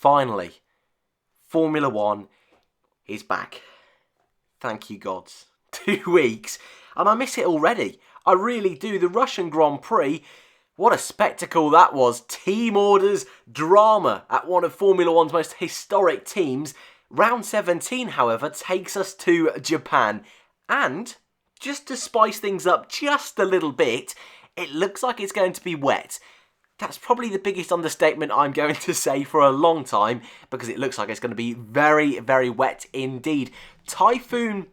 finally, Formula One is back. Thank you, gods. 2 weeks, and I miss it already. I really do. The Russian Grand Prix, what a spectacle that was. Team orders, drama at one of Formula One's most historic teams. Round 17, however, takes us to Japan. And, just to spice things up just a little bit, it looks like it's going to be wet. That's probably the biggest understatement I'm going to say for a long time, because it looks like it's going to be very, very wet indeed. Typhoon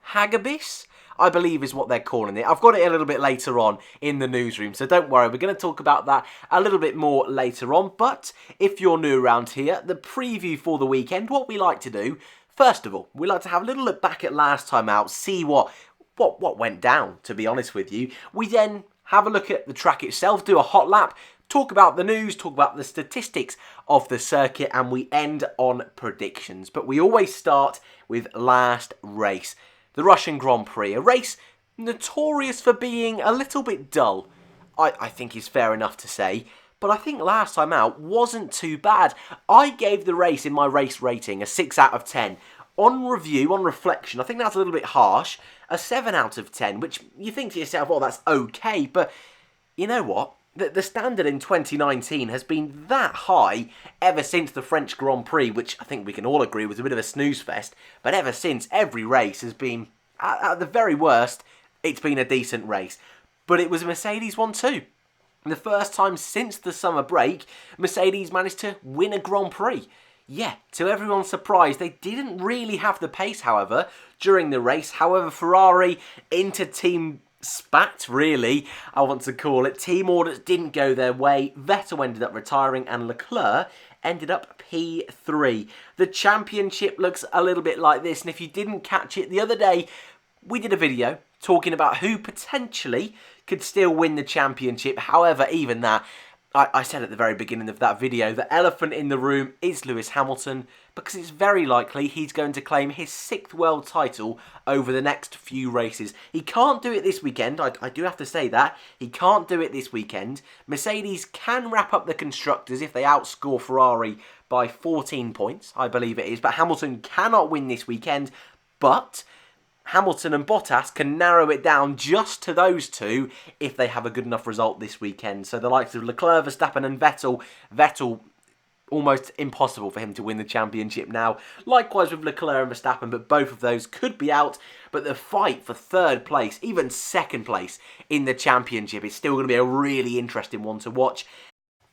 Hagibis, I believe is what they're calling it. I've got it a little bit later on in the newsroom, so don't worry, we're going to talk about that a little bit more later on. But if you're new around here, the preview for the weekend, what we like to do, first of all, we like to have a little look back at last time out, see what went down, to be honest with you. We then have a look at the track itself, do a hot lap, talk about the news, talk about the statistics of the circuit, and we end on predictions. But we always start with last race, the Russian Grand Prix, a race notorious for being a little bit dull, I think is fair enough to say. But I think last time out wasn't too bad. I gave the race in my race rating a 6 out of 10. On review, on reflection, I think that's a little bit harsh. A 7 out of 10, which you think to yourself, well, that's okay. But you know what? The standard in 2019 has been that high ever since the French Grand Prix, which I think we can all agree was a bit of a snooze fest. But ever since, every race has been, at the very worst, it's been a decent race. But it was a Mercedes one too. The first time since the summer break, Mercedes managed to win a Grand Prix. Yeah, to everyone's surprise, they didn't really have the pace, however, during the race. However, Ferrari into team spat, really, I want to call it. Team orders didn't go their way. Vettel ended up retiring and Leclerc ended up P3. The championship looks a little bit like this, and if you didn't catch it the other day, we did a video talking about who potentially could still win the championship. However, even that, I said at the very beginning of that video, the elephant in the room is Lewis Hamilton, because it's very likely he's going to claim his 6th world title over the next few races. He can't do it this weekend, I do have to say that. He can't do it this weekend. Mercedes can wrap up the constructors if they outscore Ferrari by 14 points, I believe it is. But Hamilton cannot win this weekend, but Hamilton and Bottas can narrow it down just to those two if they have a good enough result this weekend. So the likes of Leclerc, Verstappen and Vettel, almost impossible for him to win the championship now. Likewise with Leclerc and Verstappen, but both of those could be out. But the fight for 3rd place, even 2nd place in the championship is still going to be a really interesting one to watch.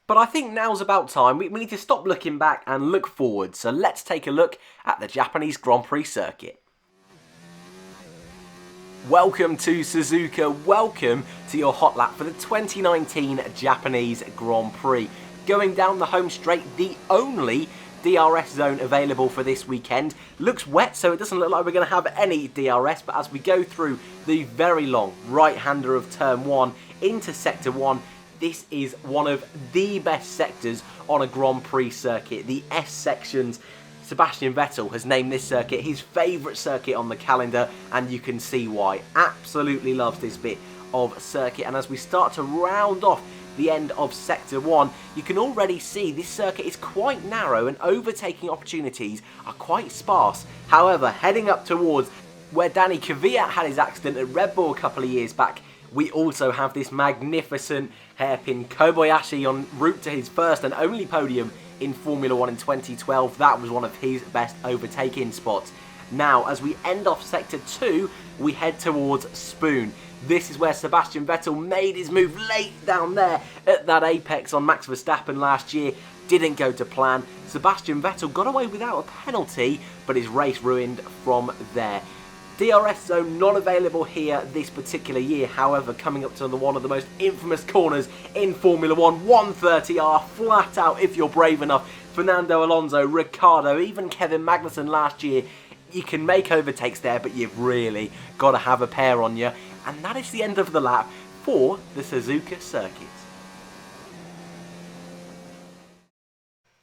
But I think now's about time. We need to stop looking back and look forward. So let's take a look at the Japanese Grand Prix circuit. Welcome to Suzuka, welcome to your hot lap for the 2019 Japanese Grand Prix. Going down the home straight, the only DRS zone available for this weekend. Looks wet, so it doesn't look like we're going to have any DRS, but as we go through the very long right-hander of Turn 1 into Sector 1, this is one of the best sectors on a Grand Prix circuit. The S sections. Sebastian Vettel has named this circuit his favourite circuit on the calendar, and you can see why. Absolutely loves this bit of circuit, and as we start to round off the end of Sector 1, you can already see this circuit is quite narrow and overtaking opportunities are quite sparse. However, heading up towards where Danny Kvyat had his accident at Red Bull a couple of years back, we also have this magnificent hairpin. Kobayashi en route to his first and only podium in Formula 1 in 2012. That was one of his best overtaking spots. Now, as we end off Sector 2, we head towards Spoon. This is where Sebastian Vettel made his move late down there at that apex on Max Verstappen last year. Didn't go to plan. Sebastian Vettel got away without a penalty, but his race ruined from there. DRS zone not available here this particular year. However, coming up to one of the most infamous corners in Formula 1, 130R, flat out if you're brave enough. Fernando Alonso, Ricciardo, even Kevin Magnussen last year. You can make overtakes there, but you've really got to have a pair on you. And that is the end of the lap for the Suzuka circuit.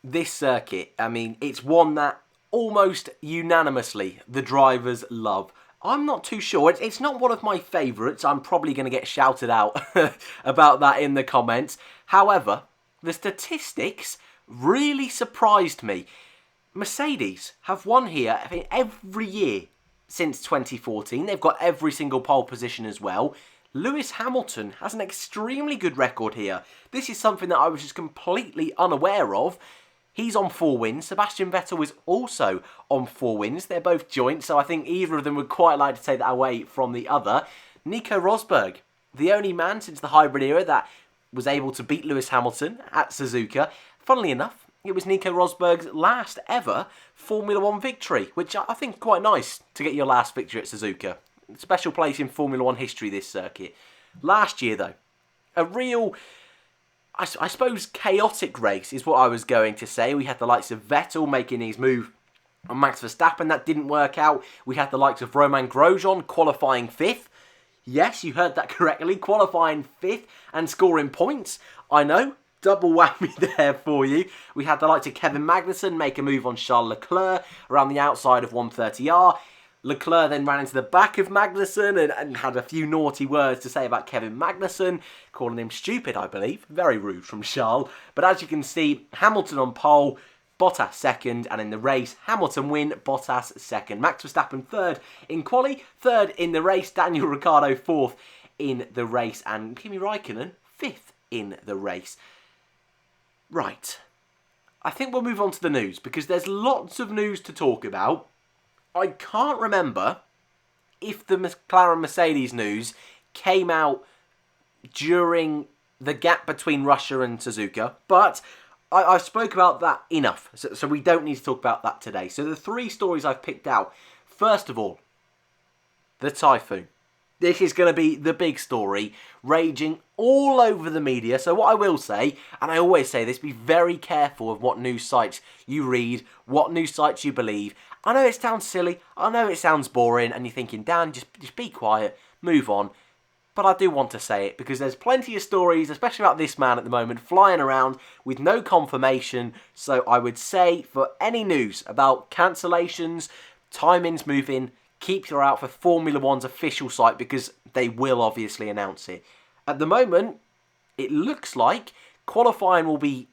This circuit, I mean, it's one that almost unanimously the drivers love. I'm not too sure. It's not one of my favourites. I'm probably going to get shouted out about that in the comments. However, the statistics really surprised me. Mercedes have won here every year since 2014. They've got every single pole position as well. Lewis Hamilton has an extremely good record here. This is something that I was just completely unaware of. He's on 4 wins. Sebastian Vettel is also on 4 wins. They're both joint, so I think either of them would quite like to take that away from the other. Nico Rosberg, the only man since the hybrid era that was able to beat Lewis Hamilton at Suzuka. Funnily enough, it was Nico Rosberg's last ever Formula 1 victory, which I think is quite nice to get your last victory at Suzuka. Special place in Formula 1 history, this circuit. Last year, though, a real, I suppose, chaotic race is what I was going to say. We had the likes of Vettel making his move on Max Verstappen. That didn't work out. We had the likes of Romain Grosjean qualifying 5th. Yes, you heard that correctly. Qualifying 5th and scoring points. I know. Double whammy there for you. We had the likes of Kevin Magnussen make a move on Charles Leclerc around the outside of 130R. Leclerc then ran into the back of Magnussen and had a few naughty words to say about Kevin Magnussen, calling him stupid, I believe. Very rude from Charles. But as you can see, Hamilton on pole, Bottas second, and in the race, Hamilton win, Bottas second. Max Verstappen third in quali, third in the race, Daniel Ricciardo fourth in the race, and Kimi Raikkonen fifth in the race. Right, I think we'll move on to the news, because there's lots of news to talk about. I can't remember if the McLaren Mercedes news came out during the gap between Russia and Suzuka, but I spoke about that enough, so we don't need to talk about that today. So the 3 stories I've picked out. First of all, the Typhoon. This is going to be the big story, raging all over the media. So what I will say, and I always say this, be very careful of what news sites you read, what news sites you believe. I know it sounds silly, I know it sounds boring, and you're thinking, Dan, just be quiet, move on. But I do want to say it, because there's plenty of stories, especially about this man at the moment, flying around with no confirmation. So I would say, for any news about cancellations, timings moving, keep your eye out for Formula 1's official site, because they will obviously announce it. At the moment, it looks like qualifying will be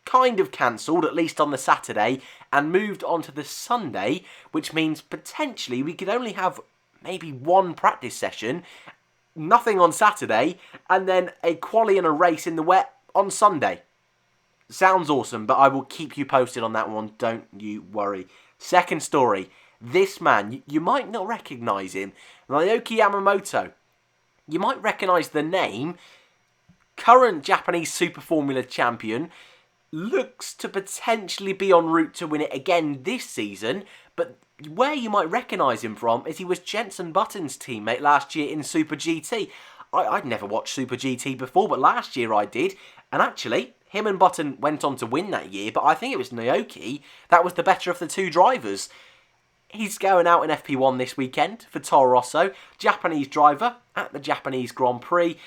kind of cancelled, at least on the Saturday, and moved on to the Sunday, which means potentially we could only have maybe 1 practice session, nothing on Saturday, and then a quali and a race in the wet on Sunday. Sounds awesome, but I will keep you posted on that one, don't you worry. Second story, this man, you might not recognise him, Naoki Yamamoto. You might recognise the name, current Japanese Super Formula champion, looks to potentially be en route to win it again this season, but where you might recognise him from is he was Jenson Button's teammate last year in Super GT. I'd never watched Super GT before, but last year I did, and actually, him and Button went on to win that year, but I think it was Naoki that was the better of the 2 drivers. He's going out in FP1 this weekend for Toro Rosso, Japanese driver at the Japanese Grand Prix.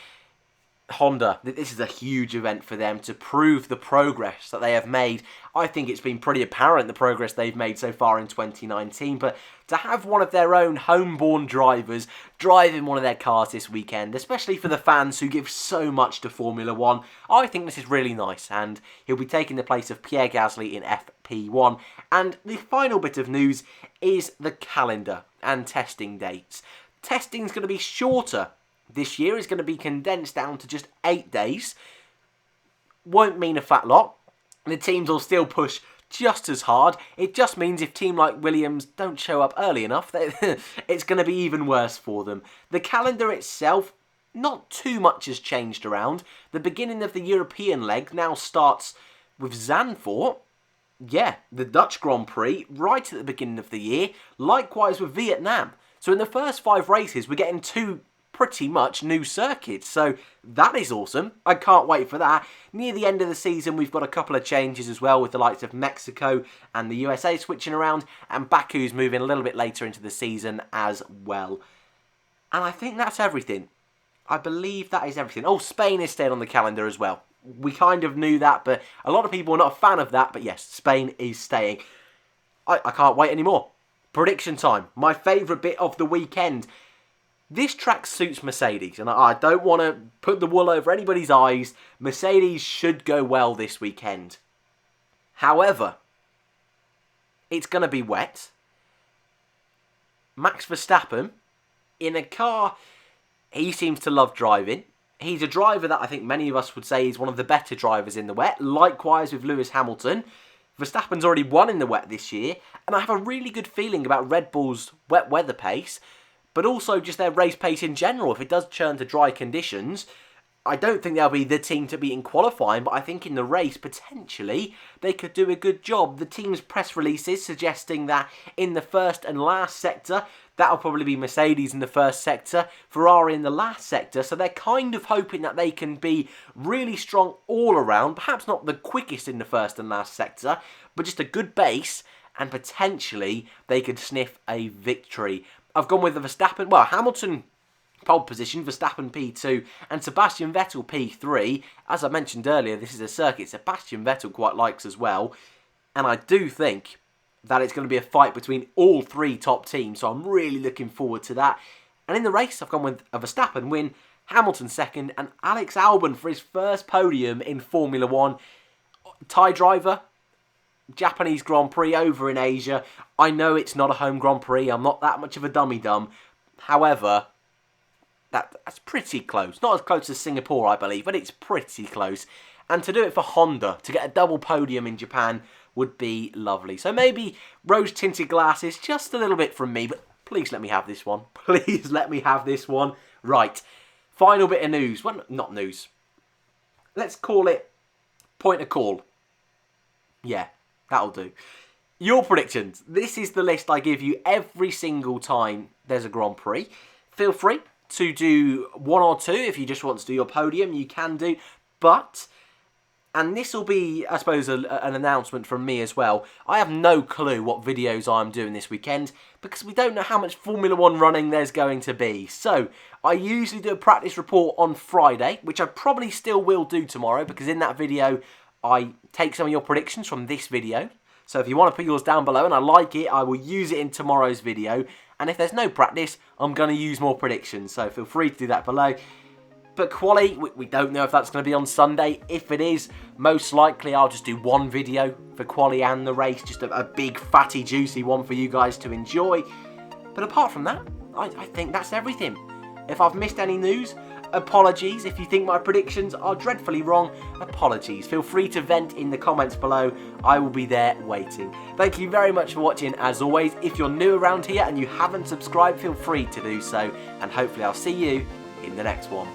Honda, this is a huge event for them to prove the progress that they have made. I think it's been pretty apparent the progress they've made so far in 2019, but to have one of their own homeborn drivers driving one of their cars this weekend, especially for the fans who give so much to Formula 1, I think this is really nice, and he'll be taking the place of Pierre Gasly in FP1. And the final bit of news is the calendar and testing dates. Testing's going to be shorter this year. Is going to be condensed down to just 8 days. Won't mean a fat lot. The teams will still push just as hard. It just means if team like Williams don't show up early enough, it's going to be even worse for them. The calendar itself, not too much has changed around. The beginning of the European leg now starts with Zandvoort. Yeah, the Dutch Grand Prix right at the beginning of the year. Likewise with Vietnam. So in the first 5 races, we're getting 2 pretty much new circuits, so that is awesome. I can't wait for that. Near the end of the season, we've got a couple of changes as well, with the likes of Mexico and the USA switching around, and Baku's moving a little bit later into the season as well. And I think that's everything. I believe that is everything. Oh, Spain is staying on the calendar as well. We kind of knew that, but a lot of people are not a fan of that, but yes, Spain is staying. I can't wait anymore. Prediction time. My favourite bit of the weekend. This track suits Mercedes, and I don't want to put the wool over anybody's eyes. Mercedes should go well this weekend. However, it's going to be wet. Max Verstappen, in a car he seems to love driving. He's a driver that I think many of us would say is one of the better drivers in the wet. Likewise with Lewis Hamilton. Verstappen's already won in the wet this year, and I have a really good feeling about Red Bull's wet weather pace, but also just their race pace in general. If it does turn to dry conditions, I don't think they'll be the team to beat in qualifying, but I think in the race, potentially, they could do a good job. The team's press releases suggesting that in the first and last sector, that'll probably be Mercedes in the first sector, Ferrari in the last sector, so they're kind of hoping that they can be really strong all around, perhaps not the quickest in the first and last sector, but just a good base, and potentially they could sniff a victory. I've gone with the Verstappen, well, Hamilton pole position, Verstappen P2 and Sebastian Vettel P3. As I mentioned earlier, this is a circuit Sebastian Vettel quite likes as well, and I do think that it's going to be a fight between all three top teams, so I'm really looking forward to that. And in the race, I've gone with a Verstappen win, Hamilton second, and Alex Albon for his first podium in Formula 1. Thai driver, Japanese Grand Prix over in Asia. I know it's not a home Grand Prix, I'm not that much of a dummy-dum. However, that's pretty close. Not as close as Singapore, I believe, but it's pretty close. And to do it for Honda, to get a double podium in Japan, would be lovely. So maybe rose-tinted glasses, just a little bit from me, but please let me have this one. Please let me have this one. Right, final bit of news. Well, not news. Let's call it point of call. Yeah, that'll do. Your predictions. This is the list I give you every single time there's a Grand Prix. Feel free to do one or two. If you just want to do your podium, you can do. But, and this will be, I suppose, an announcement from me as well. I have no clue what videos I'm doing this weekend because we don't know how much Formula 1 running there's going to be. So, I usually do a practice report on Friday, which I probably still will do tomorrow because in that video, I take some of your predictions from this video. So if you want to put yours down below and I like it, I will use it in tomorrow's video. And if there's no practice, I'm going to use more predictions. So feel free to do that below. But quali, we don't know if that's going to be on Sunday. If it is, most likely I'll just do one video for quali and the race. Just a big, fatty, juicy one for you guys to enjoy. But apart from that, I think that's everything. If I've missed any news, apologies. If you think my predictions are dreadfully wrong, apologies. Feel free to vent in the comments below. I will be there waiting. Thank you very much for watching as always. If you're new around here and you haven't subscribed, feel free to do so. And hopefully I'll see you in the next one.